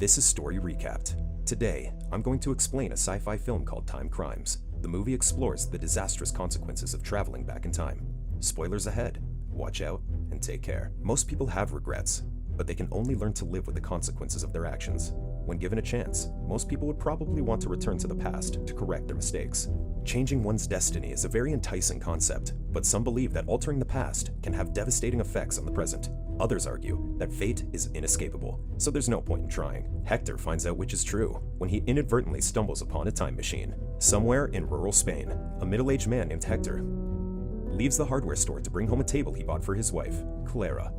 This is Story Recapped. Today, I'm going to explain a sci-fi film called Time Crimes. The movie explores the disastrous consequences of traveling back in time. Spoilers ahead. Watch out and take care. Most people have regrets, but they can only learn to live with the consequences of their actions. When given a chance, most people would probably want to return to the past to correct their mistakes. Changing one's destiny is a very enticing concept, but some believe that altering the past can have devastating effects on the present. Others argue that fate is inescapable, so there's no point in trying. Hector finds out which is true when he inadvertently stumbles upon a time machine. Somewhere in rural Spain, a middle-aged man named Hector leaves the hardware store to bring home a table he bought for his wife, Clara.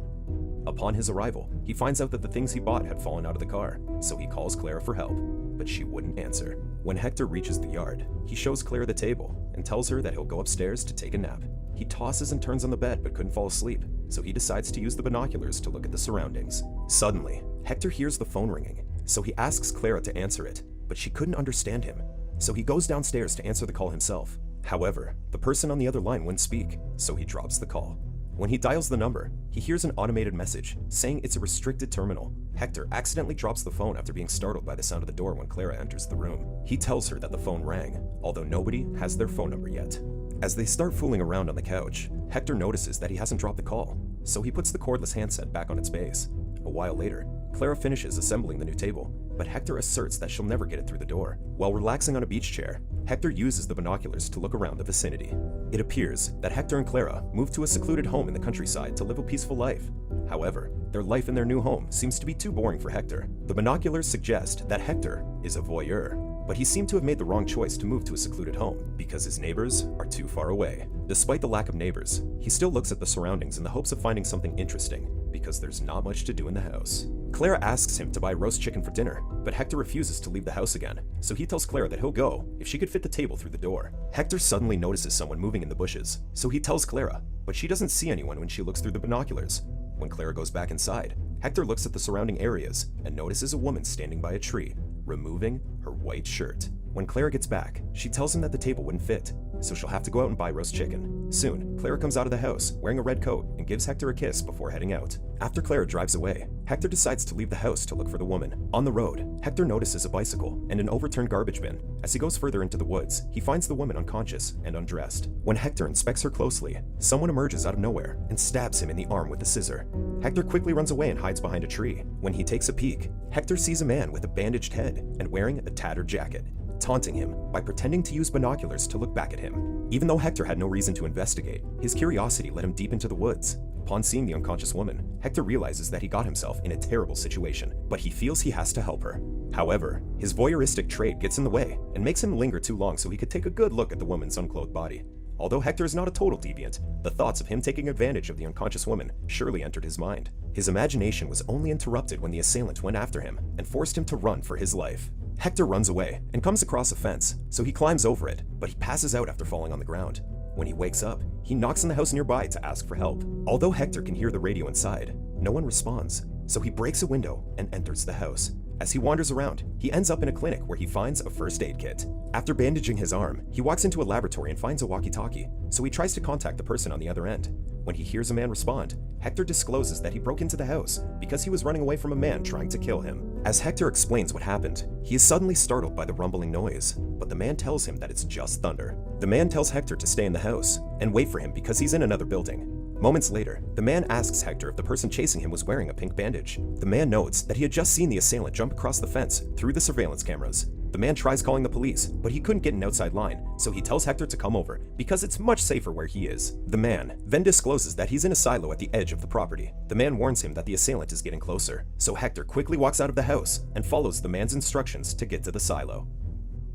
Upon his arrival, he finds out that the things he bought had fallen out of the car, so he calls Clara for help, but she wouldn't answer. When Hector reaches the yard, he shows Clara the table and tells her that he'll go upstairs to take a nap. He tosses and turns on the bed but couldn't fall asleep, so he decides to use the binoculars to look at the surroundings. Suddenly, Hector hears the phone ringing, so he asks Clara to answer it, but she couldn't understand him, so he goes downstairs to answer the call himself. However, the person on the other line wouldn't speak, so he drops the call. When he dials the number, he hears an automated message saying it's a restricted terminal. Hector accidentally drops the phone after being startled by the sound of the door when Clara enters the room. He tells her that the phone rang, although nobody has their phone number yet. As they start fooling around on the couch, Hector notices that he hasn't dropped the call, so he puts the cordless handset back on its base. A while later, Clara finishes assembling the new table, but Hector asserts that she'll never get it through the door. While relaxing on a beach chair, Hector uses the binoculars to look around the vicinity. It appears that Hector and Clara moved to a secluded home in the countryside to live a peaceful life. However, their life in their new home seems to be too boring for Hector. The binoculars suggest that Hector is a voyeur, but he seemed to have made the wrong choice to move to a secluded home because his neighbors are too far away. Despite the lack of neighbors, he still looks at the surroundings in the hopes of finding something interesting, because there's not much to do in the house. Clara asks him to buy roast chicken for dinner, but Hector refuses to leave the house again, so he tells Clara that he'll go if she could fit the table through the door. Hector suddenly notices someone moving in the bushes, so he tells Clara, but she doesn't see anyone when she looks through the binoculars. When Clara goes back inside, Hector looks at the surrounding areas and notices a woman standing by a tree, removing her white shirt. When Clara gets back, she tells him that the table wouldn't fit, so she'll have to go out and buy roast chicken. Soon, Clara comes out of the house wearing a red coat and gives Hector a kiss before heading out. After Clara drives away, Hector decides to leave the house to look for the woman. On the road, Hector notices a bicycle and an overturned garbage bin. As he goes further into the woods, he finds the woman unconscious and undressed. When Hector inspects her closely, someone emerges out of nowhere and stabs him in the arm with a scissor. Hector quickly runs away and hides behind a tree. When he takes a peek, Hector sees a man with a bandaged head and wearing a tattered jacket, taunting him by pretending to use binoculars to look back at him. Even though Hector had no reason to investigate, his curiosity led him deep into the woods. Upon seeing the unconscious woman, Hector realizes that he got himself in a terrible situation, but he feels he has to help her. However, his voyeuristic trait gets in the way and makes him linger too long so he could take a good look at the woman's unclothed body. Although Hector is not a total deviant, the thoughts of him taking advantage of the unconscious woman surely entered his mind. His imagination was only interrupted when the assailant went after him and forced him to run for his life. Hector runs away and comes across a fence, so he climbs over it, but he passes out after falling on the ground. When he wakes up, he knocks on the house nearby to ask for help. Although Hector can hear the radio inside, no one responds, so he breaks a window and enters the house. As he wanders around, he ends up in a clinic where he finds a first aid kit. After bandaging his arm, he walks into a laboratory and finds a walkie-talkie, so he tries to contact the person on the other end. When he hears a man respond, Hector discloses that he broke into the house because he was running away from a man trying to kill him. As Hector explains what happened, he is suddenly startled by the rumbling noise, but the man tells him that it's just thunder. The man tells Hector to stay in the house and wait for him because he's in another building. Moments later, the man asks Hector if the person chasing him was wearing a pink bandage. The man notes that he had just seen the assailant jump across the fence through the surveillance cameras. The man tries calling the police, but he couldn't get an outside line, so he tells Hector to come over because it's much safer where he is. The man then discloses that he's in a silo at the edge of the property. The man warns him that the assailant is getting closer, so Hector quickly walks out of the house and follows the man's instructions to get to the silo.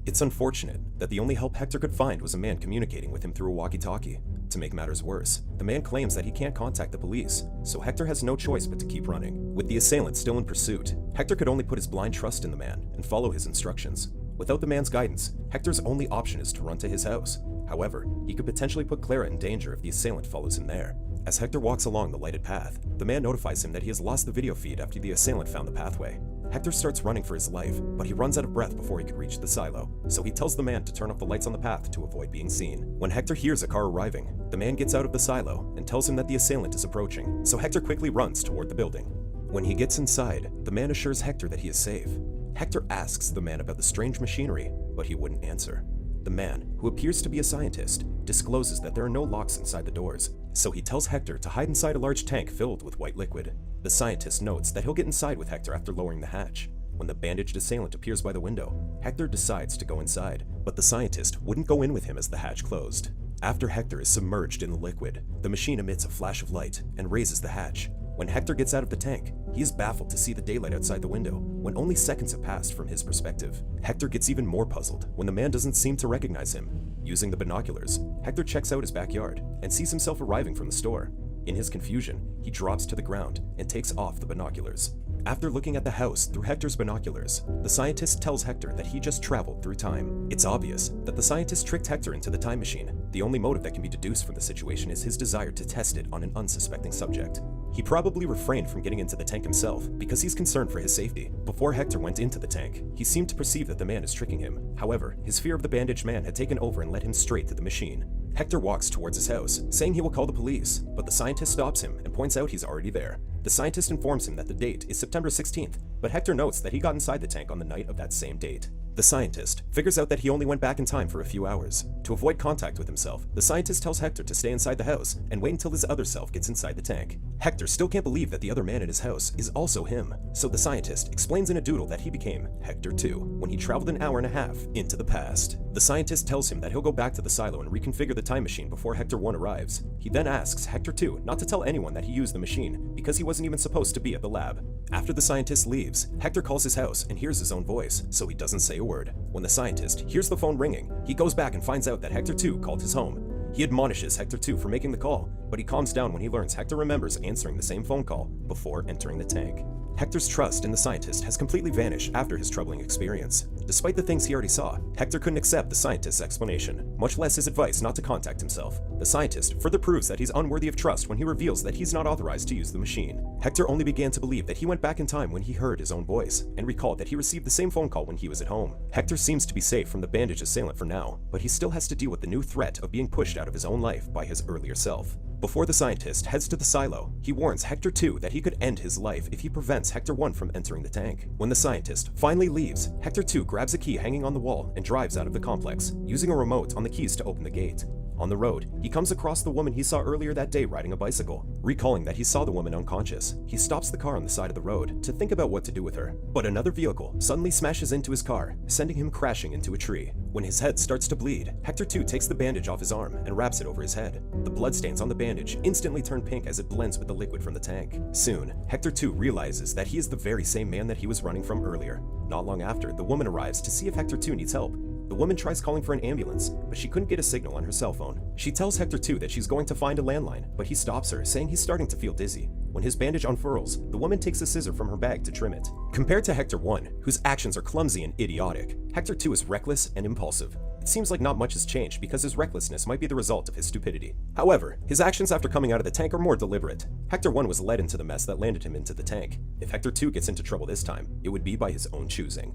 It's unfortunate that the only help Hector could find was a man communicating with him through a walkie-talkie. To make matters worse, the man claims that he can't contact the police, so Hector has no choice but to keep running. With the assailant still in pursuit, Hector could only put his blind trust in the man and follow his instructions. Without the man's guidance, Hector's only option is to run to his house. However, he could potentially put Clara in danger if the assailant follows him there. As Hector walks along the lighted path, the man notifies him that he has lost the video feed after the assailant found the pathway. Hector starts running for his life, but he runs out of breath before he can reach the silo, so he tells the man to turn off the lights on the path to avoid being seen. When Hector hears a car arriving, the man gets out of the silo and tells him that the assailant is approaching, so Hector quickly runs toward the building. When he gets inside, the man assures Hector that he is safe. Hector asks the man about the strange machinery, but he wouldn't answer. The man, who appears to be a scientist, discloses that there are no locks inside the doors, so he tells Hector to hide inside a large tank filled with white liquid. The scientist notes that he'll get inside with Hector after lowering the hatch. When the bandaged assailant appears by the window, Hector decides to go inside, but the scientist wouldn't go in with him as the hatch closed. After Hector is submerged in the liquid, the machine emits a flash of light and raises the hatch. When Hector gets out of the tank, he is baffled to see the daylight outside the window when only seconds have passed from his perspective. Hector gets even more puzzled when the man doesn't seem to recognize him. Using the binoculars, Hector checks out his backyard and sees himself arriving from the store. In his confusion, he drops to the ground and takes off the binoculars. After looking at the house through Hector's binoculars, the scientist tells Hector that he just traveled through time. It's obvious that the scientist tricked Hector into the time machine. The only motive that can be deduced from the situation is his desire to test it on an unsuspecting subject. He probably refrained from getting into the tank himself because he's concerned for his safety. Before Hector went into the tank, he seemed to perceive that the man is tricking him. However, his fear of the bandaged man had taken over and led him straight to the machine. Hector walks towards his house, saying he will call the police, but the scientist stops him and points out he's already there. The scientist informs him that the date is September 16th, but Hector notes that he got inside the tank on the night of that same date. The scientist figures out that he only went back in time for a few hours. To avoid contact with himself, the scientist tells Hector to stay inside the house and wait until his other self gets inside the tank. Hector still can't believe that the other man in his house is also him, so the scientist explains in a doodle that he became Hector 2 when he traveled an hour and a half into the past. The scientist tells him that he'll go back to the silo and reconfigure the time machine before Hector 1 arrives. He then asks Hector 2 not to tell anyone that he used the machine because he wasn't even supposed to be at the lab. After the scientist leaves, Hector calls his house and hears his own voice, so he doesn't say a word. When the scientist hears the phone ringing, he goes back and finds out that Hector 2 called his home. He admonishes Hector 2 for making the call, but he calms down when he learns Hector remembers answering the same phone call before entering the tank. Hector's trust in the scientist has completely vanished after his troubling experience. Despite the things he already saw, Hector couldn't accept the scientist's explanation, much less his advice not to contact himself. The scientist further proves that he's unworthy of trust when he reveals that he's not authorized to use the machine. Hector only began to believe that he went back in time when he heard his own voice, and recalled that he received the same phone call when he was at home. Hector seems to be safe from the bandage assailant for now, but he still has to deal with the new threat of being pushed out of his own life by his earlier self. Before the scientist heads to the silo, he warns Hector 2 that he could end his life if he prevents Hector 1 from entering the tank. When the scientist finally leaves, Hector 2 grabs a key hanging on the wall and drives out of the complex, using a remote on the keys to open the gate. On the road, he comes across the woman he saw earlier that day riding a bicycle. Recalling that he saw the woman unconscious, he stops the car on the side of the road to think about what to do with her. But another vehicle suddenly smashes into his car, sending him crashing into a tree. When his head starts to bleed, Hector 2 takes the bandage off his arm and wraps it over his head. The bloodstains on the bandage instantly turn pink as it blends with the liquid from the tank. Soon, Hector 2 realizes that he is the very same man that he was running from earlier. Not long after, the woman arrives to see if Hector 2 needs help. The woman tries calling for an ambulance, but she couldn't get a signal on her cell phone. She tells Hector 2 that she's going to find a landline, but he stops her, saying he's starting to feel dizzy. When his bandage unfurls, the woman takes a scissor from her bag to trim it. Compared to Hector 1, whose actions are clumsy and idiotic, Hector 2 is reckless and impulsive. It seems like not much has changed because his recklessness might be the result of his stupidity. However, his actions after coming out of the tank are more deliberate. Hector 1 was led into the mess that landed him into the tank. If Hector 2 gets into trouble this time, it would be by his own choosing.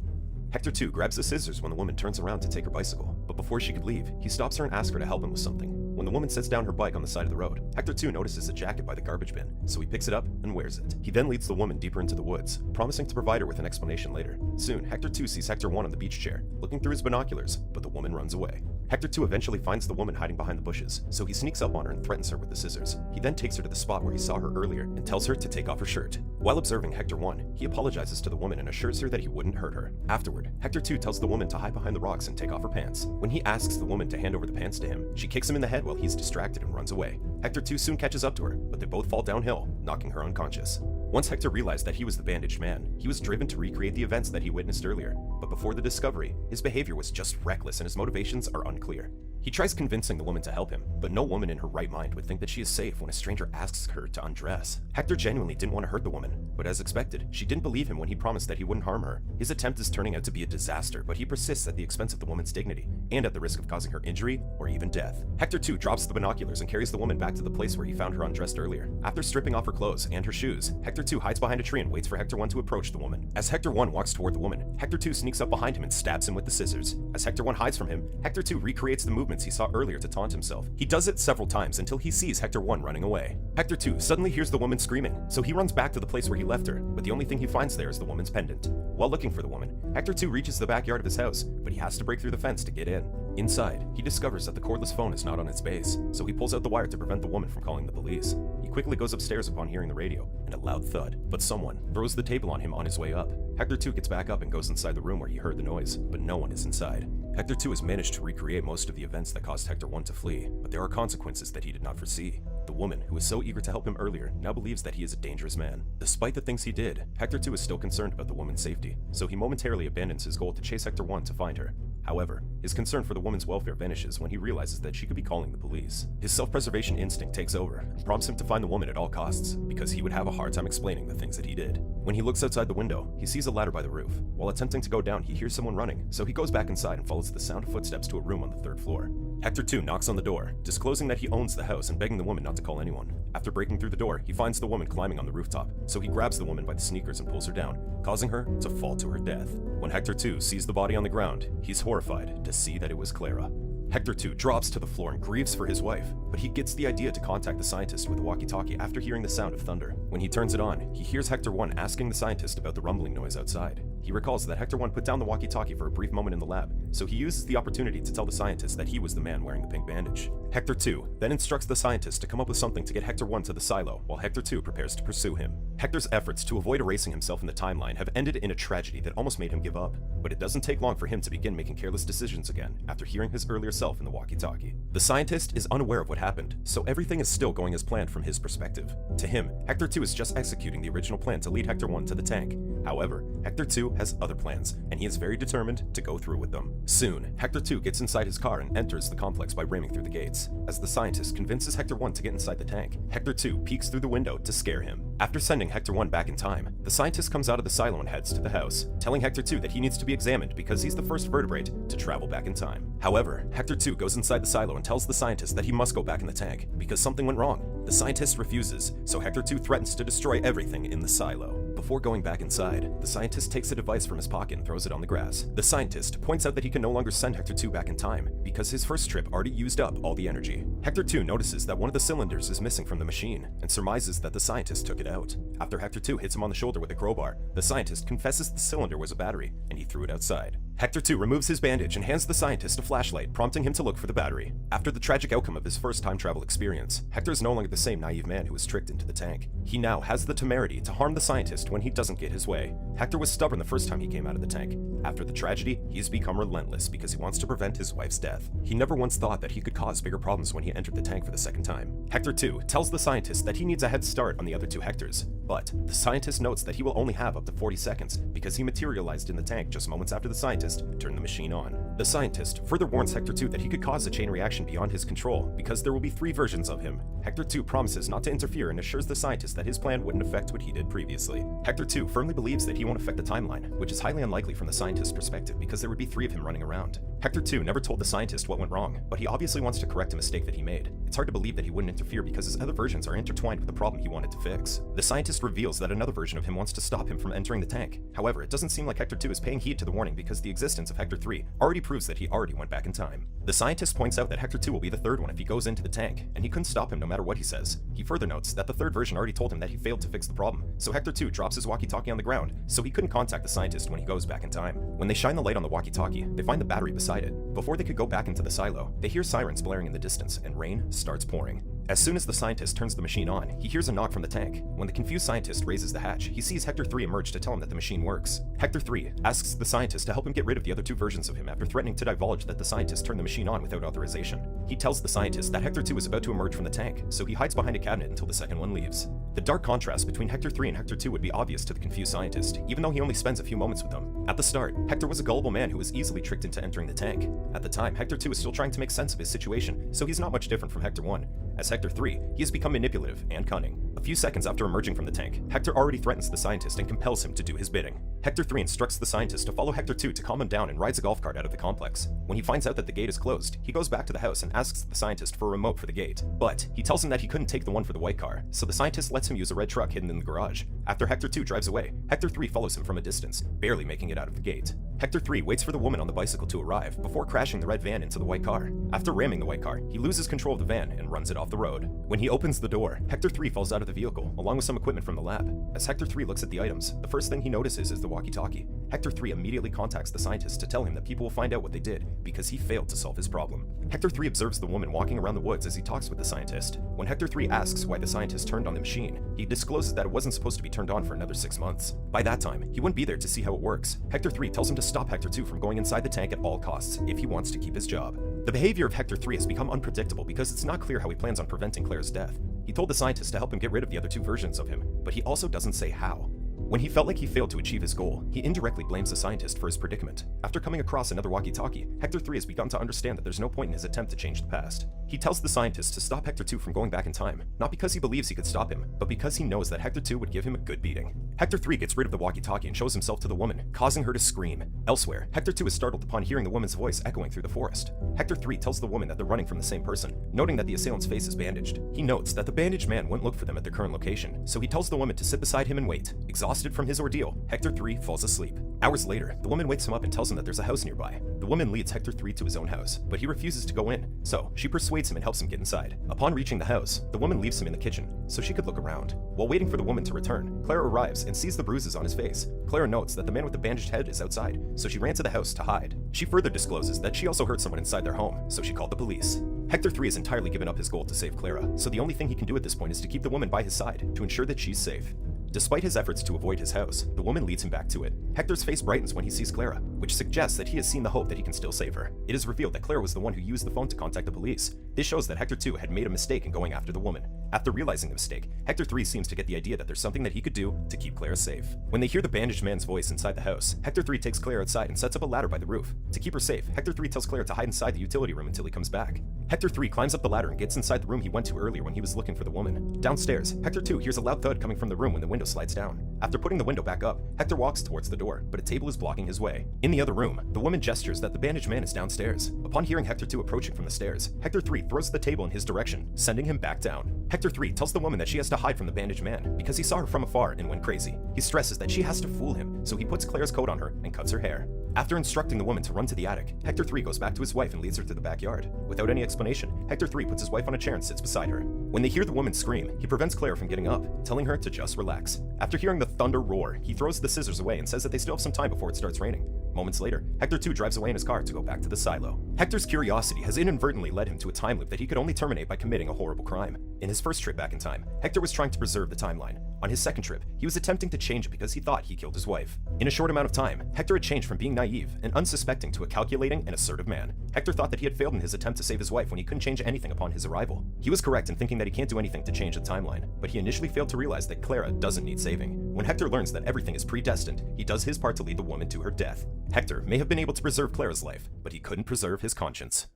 Hector 2 grabs the scissors when the woman turns around to take her bicycle, but before she could leave, he stops her and asks her to help him with something. When the woman sets down her bike on the side of the road, Hector 2 notices a jacket by the garbage bin, so he picks it up and wears it. He then leads the woman deeper into the woods, promising to provide her with an explanation later. Soon, Hector 2 sees Hector 1 on the beach chair, looking through his binoculars, but the woman runs away. Hector 2 eventually finds the woman hiding behind the bushes, so he sneaks up on her and threatens her with the scissors. He then takes her to the spot where he saw her earlier and tells her to take off her shirt. While observing Hector 1, he apologizes to the woman and assures her that he wouldn't hurt her. Afterward, Hector 2 tells the woman to hide behind the rocks and take off her pants. When he asks the woman to hand over the pants to him, she kicks him in the head while he's distracted and runs away. Hector 2 soon catches up to her, but they both fall downhill, knocking her unconscious. Once Hector realized that he was the bandaged man, he was driven to recreate the events that he witnessed earlier. But before the discovery, his behavior was just reckless and his motivations are unclear. He tries convincing the woman to help him, but no woman in her right mind would think that she is safe when a stranger asks her to undress. Hector genuinely didn't want to hurt the woman, but as expected, she didn't believe him when he promised that he wouldn't harm her. His attempt is turning out to be a disaster, but he persists at the expense of the woman's dignity, and at the risk of causing her injury or even death. Hector 2 drops the binoculars and carries the woman back to the place where he found her undressed earlier. After stripping off her clothes and her shoes, Hector 2 hides behind a tree and waits for Hector 1 to approach the woman. As Hector 1 walks toward the woman, Hector 2 sneaks up behind him and stabs him with the scissors. As Hector 1 hides from him, Hector 2 recreates the movement movements he saw earlier to taunt himself. He does it several times until he sees Hector 1 running away. Hector 2 suddenly hears the woman screaming, so he runs back to the place where he left her, but the only thing he finds there is the woman's pendant. While looking for the woman, Hector 2 reaches the backyard of his house, but he has to break through the fence to get in. Inside, he discovers that the cordless phone is not on its base, so he pulls out the wire to prevent the woman from calling the police. He quickly goes upstairs upon hearing the radio, and a loud thud, but someone throws the table on him on his way up. Hector 2 gets back up and goes inside the room where he heard the noise, but no one is inside. Hector 2 has managed to recreate most of the events that caused Hector 1 to flee, but there are consequences that he did not foresee. The woman, who was so eager to help him earlier, now believes that he is a dangerous man. Despite the things he did, Hector 2 is still concerned about the woman's safety, so he momentarily abandons his goal to chase Hector 1 to find her. However, his concern for the woman's welfare vanishes when he realizes that she could be calling the police. His self-preservation instinct takes over and prompts him to find the woman at all costs, because he would have a hard time explaining the things that he did. When he looks outside the window, he sees a ladder by the roof. While attempting to go down, he hears someone running, so he goes back inside and follows the sound of footsteps to a room on the 3rd floor. Hector 2 knocks on the door, disclosing that he owns the house and begging the woman not to call anyone. After breaking through the door, he finds the woman climbing on the rooftop, so he grabs the woman by the sneakers and pulls her down, causing her to fall to her death. When Hector 2 sees the body on the ground, he's horrified to see that it was Clara. Hector 2 drops to the floor and grieves for his wife, but he gets the idea to contact the scientist with a walkie-talkie after hearing the sound of thunder. When he turns it on, he hears Hector 1 asking the scientist about the rumbling noise outside. He recalls that Hector 1 put down the walkie-talkie for a brief moment in the lab, so he uses the opportunity to tell the scientist that he was the man wearing the pink bandage. Hector 2 then instructs the scientist to come up with something to get Hector 1 to the silo, while Hector 2 prepares to pursue him. Hector's efforts to avoid erasing himself in the timeline have ended in a tragedy that almost made him give up, but it doesn't take long for him to begin making careless decisions again after hearing his earlier self in the walkie-talkie. The scientist is unaware of what happened, so everything is still going as planned from his perspective. To him, Hector 2 is just executing the original plan to lead Hector 1 to the tank. However, Hector 2 has other plans, and he is very determined to go through with them. Soon, Hector 2 gets inside his car and enters the complex by ramming through the gates. As the scientist convinces Hector 1 to get inside the tank, Hector 2 peeks through the window to scare him. After sending Hector 1 back in time, the scientist comes out of the silo and heads to the house, telling Hector 2 that he needs to be examined because he's the first vertebrate to travel back in time. However, Hector 2 goes inside the silo and tells the scientist that he must go back in the tank because something went wrong. The scientist refuses, so Hector 2 threatens to destroy everything in the silo. Before going back inside, the scientist takes a device from his pocket and throws it on the grass. The scientist points out that he can no longer send Hector 2 back in time because his first trip already used up all the energy. Hector 2 notices that one of the cylinders is missing from the machine and surmises that the scientist took it out. After Hector 2 hits him on the shoulder with a crowbar, the scientist confesses the cylinder was a battery and he threw it outside. Hector 2 removes his bandage and hands the scientist a flashlight, prompting him to look for the battery. After the tragic outcome of his first time travel experience, Hector is no longer the same naive man who was tricked into the tank. He now has the temerity to harm the scientist when he doesn't get his way. Hector was stubborn the first time he came out of the tank. After the tragedy, he's become relentless because he wants to prevent his wife's death. He never once thought that he could cause bigger problems when he entered the tank for the second time. Hector 2 tells the scientist that he needs a head start on the other two Hectors, but the scientist notes that he will only have up to 40 seconds because he materialized in the tank just moments after the scientist turned the machine on. The scientist further warns Hector 2 that he could cause a chain reaction beyond his control because there will be 3 versions of him. Hector 2 promises not to interfere and assures the scientist that his plan wouldn't affect what he did previously. Hector 2 firmly believes that he won't affect the timeline, which is highly unlikely from the scientist's perspective because there would be 3 of him running around. Hector 2 never told the scientist what went wrong, but he obviously wants to correct a mistake that he made. It's hard to believe that he wouldn't interfere because his other versions are intertwined with the problem he wanted to fix. The scientist reveals that another version of him wants to stop him from entering the tank. However, it doesn't seem like Hector 2 is paying heed to the warning because the existence of Hector 3 already proves that he already went back in time. The scientist points out that Hector 2 will be the third one if he goes into the tank, and he couldn't stop him no matter what he says. He further notes that the third version already told him that he failed to fix the problem, so Hector 2 drops his walkie-talkie on the ground, so he couldn't contact the scientist when he goes back in time. When they shine the light on the walkie-talkie, they find the battery beside it. Before they could go back into the silo, they hear sirens blaring in the distance, and rain starts pouring. As soon as the scientist turns the machine on, he hears a knock from the tank. When the confused scientist raises the hatch, he sees Hector 3 emerge to tell him that the machine works. Hector 3 asks the scientist to help him get rid of the other 2 versions of him after threatening to divulge that the scientist turned the machine on without authorization. He tells the scientist that Hector 2 is about to emerge from the tank, so he hides behind a cabinet until the second one leaves. The dark contrast between Hector 3 and Hector 2 would be obvious to the confused scientist, even though he only spends a few moments with them. At the start, Hector was a gullible man who was easily tricked into entering the tank. At the time, Hector 2 is still trying to make sense of his situation, so he's not much different from Hector 1. As Hector 3, he has become manipulative and cunning. A few seconds after emerging from the tank, Hector already threatens the scientist and compels him to do his bidding. Hector 3 instructs the scientist to follow Hector 2 to calm him down and rides a golf cart out of the complex. When he finds out that the gate is closed, he goes back to the house and asks the scientist for a remote for the gate. But he tells him that he couldn't take the one for the white car, so the scientist lets him use a red truck hidden in the garage. After Hector 2 drives away, Hector 3 follows him from a distance, barely making it out of the gate. Hector 3 waits for the woman on the bicycle to arrive before crashing the red van into the white car. After ramming the white car, he loses control of the van and runs it off the road. When he opens the door, Hector 3 falls out of the vehicle, along with some equipment from the lab. As Hector 3 looks at the items, the first thing he notices is the walkie-talkie. Hector 3 immediately contacts the scientist to tell him that people will find out what they did because he failed to solve his problem. Hector 3 observes the woman walking around the woods as he talks with the scientist. When Hector 3 asks why the scientist turned on the machine, he discloses that it wasn't supposed to be turned on for another 6 months. By that time, he wouldn't be there to see how it works. Hector 3 tells him to stop Hector 2 from going inside the tank at all costs if he wants to keep his job. The behavior of Hector 3 has become unpredictable because it's not clear how he plans on preventing Claire's death. He told the scientist to help him get rid of the other 2 versions of him, but he also doesn't say how. When he felt like he failed to achieve his goal, he indirectly blames the scientist for his predicament. After coming across another walkie-talkie, Hector 3 has begun to understand that there's no point in his attempt to change the past. He tells the scientist to stop Hector 2 from going back in time, not because he believes he could stop him, but because he knows that Hector 2 would give him a good beating. Hector 3 gets rid of the walkie-talkie and shows himself to the woman, causing her to scream. Elsewhere, Hector 2 is startled upon hearing the woman's voice echoing through the forest. Hector 3 tells the woman that they're running from the same person, noting that the assailant's face is bandaged. He notes that the bandaged man wouldn't look for them at their current location, so he tells the woman to sit beside him and wait. Exhausted from his ordeal, Hector 3 falls asleep. Hours later, the woman wakes him up and tells him that there's a house nearby. The woman leads Hector 3 to his own house, but he refuses to go in, so she persuades him and helps him get inside. Upon reaching the house, the woman leaves him in the kitchen, so she could look around. While waiting for the woman to return, Clara arrives and sees the bruises on his face. Clara notes that the man with the bandaged head is outside, so she ran to the house to hide. She further discloses that she also hurt someone inside their home, so she called the police. Hector 3 has entirely given up his goal to save Clara, so the only thing he can do at this point is to keep the woman by his side to ensure that she's safe. Despite his efforts to avoid his house, the woman leads him back to it. Hector's face brightens when he sees Clara, which suggests that he has seen the hope that he can still save her. It is revealed that Clara was the one who used the phone to contact the police. This shows that Hector 2 had made a mistake in going after the woman. After realizing the mistake, Hector 3 seems to get the idea that there's something that he could do to keep Clara safe. When they hear the bandaged man's voice inside the house, Hector 3 takes Clara outside and sets up a ladder by the roof. To keep her safe, Hector 3 tells Clara to hide inside the utility room until he comes back. Hector 3 climbs up the ladder and gets inside the room he went to earlier when he was looking for the woman. Downstairs, Hector 2 hears a loud thud coming from the room when the window slides down. After putting the window back up, Hector walks towards the door, but a table is blocking his way. In the other room, the woman gestures that the bandaged man is downstairs. Upon hearing Hector 2 approaching from the stairs, Hector 3 throws the table in his direction, sending him back down. Hector 3 tells the woman that she has to hide from the bandaged man because he saw her from afar and went crazy. He stresses that she has to fool him, so he puts Claire's coat on her and cuts her hair. After instructing the woman to run to the attic, Hector 3 goes back to his wife and leads her to the backyard. Without any explanation, Hector 3 puts his wife on a chair and sits beside her. When they hear the woman scream, he prevents Claire from getting up, telling her to just relax. After hearing the thunder roar, he throws the scissors away and says that they still have some time before it starts raining. Moments later, Hector 2 drives away in his car to go back to the silo. Hector's curiosity has inadvertently led him to a time loop that he could only terminate by committing a horrible crime. In his first trip back in time, Hector was trying to preserve the timeline. On his second trip, he was attempting to change it because he thought he killed his wife. In a short amount of time, Hector had changed from being naive and unsuspecting to a calculating and assertive man. Hector thought that he had failed in his attempt to save his wife when he couldn't change anything upon his arrival. He was correct in thinking that he can't do anything to change the timeline, but he initially failed to realize that Clara doesn't need saving. When Hector learns that everything is predestined, he does his part to lead the woman to her death. Hector may have been able to preserve Clara's life, but he couldn't preserve his conscience.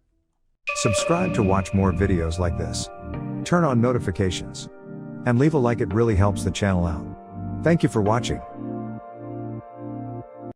Subscribe to watch more videos like this. Turn on notifications. And leave a like, it really helps the channel out. Thank you for watching.